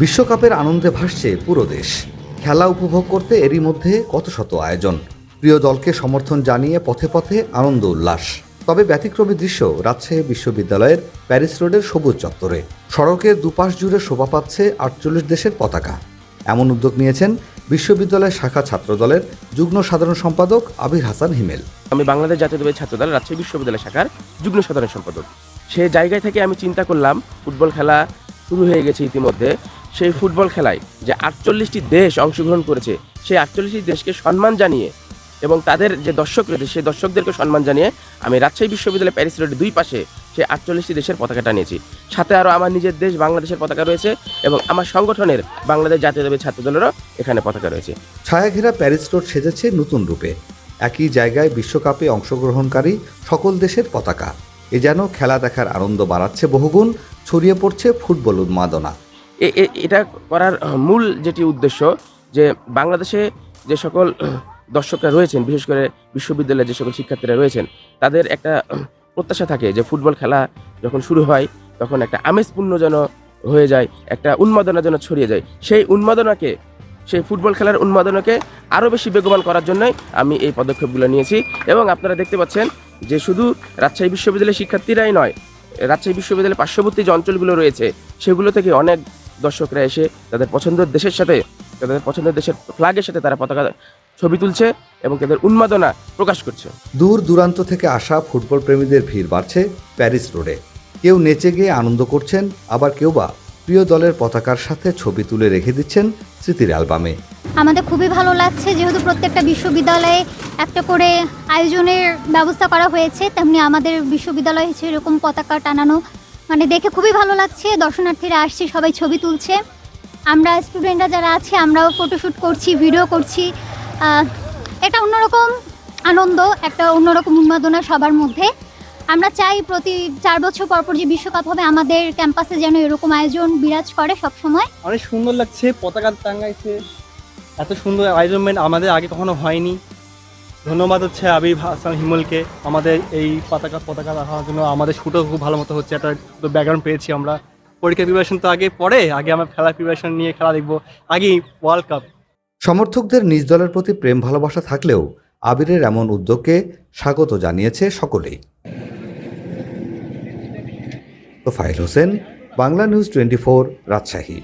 বিশ্বকাপের আনন্দে ভাসছে পুরো দেশ। খেলা উপভোগ করতে এরই মধ্যে কত শত আয়োজন। প্রিয় দলকে সমর্থন জানিয়ে পথে পথে আনন্দ উল্লাস। তবে ব্যতিক্রমী দৃশ্য রাজশাহী বিশ্ববিদ্যালয়ের প্যারিস রোডের সবুজ চত্বরে। সড়কের দুপাশ জুড়ে শোভা পাচ্ছে ৪৮ দেশের পতাকা। এমন উদ্যোগ নিয়েছেন বিশ্ববিদ্যালয়ের শাখা ছাত্রদলের যুগ্ম সাধারণ সম্পাদক আবির হাসান হিমেল। আমি বাংলাদেশ জাতীয়তাবাদী ছাত্রদল রাজশাহী বিশ্ববিদ্যালয় শাখার যুগ্ম সাধারণ সম্পাদক। সেই জায়গায় থেকে আমি চিন্তা করলাম, ফুটবল খেলা শুরু হয়ে গেছে ইতিমধ্যে। সেই ফুটবল খেলায় যে ৪৮টি দেশ অংশগ্রহণ করেছে, সেই ৪৮টি দেশকে সম্মান জানিয়ে এবং তাদের যে দর্শক রয়েছে সেই দর্শকদেরকে সম্মান জানিয়ে আমি রাজশাহী বিশ্ববিদ্যালয় প্যারিস রোডের দুই পাশে সেই ৪৮টি দেশের পতাকা টানিয়েছি। সাথে আরও আমার নিজের দেশ বাংলাদেশের পতাকা রয়েছে এবং আমার সংগঠনের বাংলাদেশ জাতীয়তাবাদী ছাত্রদলেরও এখানে পতাকা রয়েছে। ছায়াঘেরা প্যারিস রোড সেজেছে নতুন রূপে। একই জায়গায় বিশ্বকাপে অংশগ্রহণকারী সকল দেশের পতাকা। এ যেন খেলা দেখার আনন্দ বাড়াচ্ছে বহুগুণ, ছড়িয়ে পড়ছে ফুটবল উন্মাদনা। এটা করার মূল যেটি উদ্দেশ্য, যে বাংলাদেশে যে সকল দর্শকরা রয়েছেন, বিশেষ করে বিশ্ববিদ্যালয়ের যে সকল শিক্ষার্থীরা রয়েছেন, তাদের একটা প্রত্যাশা থাকে যে ফুটবল খেলা যখন শুরু হয় তখন একটা আমেজপূর্ণ যেন হয়ে যায়, একটা উন্মাদনা যেন ছড়িয়ে যায়। সেই ফুটবল খেলার উন্মাদনাকে আরও বেশি বেগবান করার জন্যই আমি এই পদক্ষেপগুলো নিয়েছি। এবং আপনারা দেখতে পাচ্ছেন যে শুধু রাজশাহী বিশ্ববিদ্যালয়ের শিক্ষার্থীরাই নয়, রাজশাহী বিশ্ববিদ্যালয়ের পার্শ্ববর্তী যে অঞ্চলগুলো রয়েছে সেগুলো থেকে অনেক দর্শকরা এসে তাদের পছন্দের দেশের সাথে, তাদের পছন্দের দেশের ফ্ল্যাগের সাথে তারা পতাকা ছবি তুলছে এবং তাদের উন্মাদনা প্রকাশ করছে। দূর দূরান্ত থেকে আসা ফুটবল প্রেমীদের ভিড় বাড়ছে প্যারিস রোডে। কেউ নেচে গিয়ে আনন্দ করছেন, আবার কেউ বা প্রিয় দলের পতাকার সাথে ছবি তুলে রেখে দিচ্ছেন স্মৃতির অ্যালবামে। আমাদের খুবই ভালো লাগছে, যেহেতু প্রত্যেকটা বিশ্ববিদ্যালয়ে একটা করে আয়োজনের ব্যবস্থা করা হয়েছে, তেমনি আমাদের বিশ্ববিদ্যালয়ে হচ্ছে এরকম পতাকা টানানো, মানে দেখে খুবই ভালো লাগছে। দর্শনার্থীরা আসছে, সবাই ছবি তুলছে, আমরা স্টুডেন্টরা যারা আছি আমরাও ফটোশ্যুট করছি, ভিডিও করছি। এটা অন্যরকম আনন্দ, একটা অন্যরকম উন্মাদনা সবার মধ্যে। আমরা চাই প্রতি 4 বছর পর পর যে বিশ্বকাপ হবে আমাদের ক্যাম্পাসে যেন এরকম আয়োজন বিরাজ করে সব সময়। অনেক সুন্দর লাগছে, পতাকা টাঙ্গাইছে, এত সুন্দর আয়োজন আমাদের আগে কখনো হয়নি। ধন্যবাদ হচ্ছে আবির হাসান হিমলকে আমাদের এই পতাকা রাখার জন্য। আমাদের শুটও খুব ভালো মতো হচ্ছে, একটা ব্যাকগ্রাউন্ড পেয়েছি আমরা। পরীক্ষা প্রিপারেশন তো আগে আমরা খেলা প্রিপারেশন নিয়ে খেলা দেখবো, আগেই ওয়ার্ল্ড কাপ। সমর্থকদের নিজ দলের প্রতি প্রেম ভালোবাসা থাকলেও আবিরের এমন উদ্যোগকে স্বাগত জানিয়েছে সকলেই। তোফায়েল হোসেন, বাংলা নিউজ 24, রাজশাহী।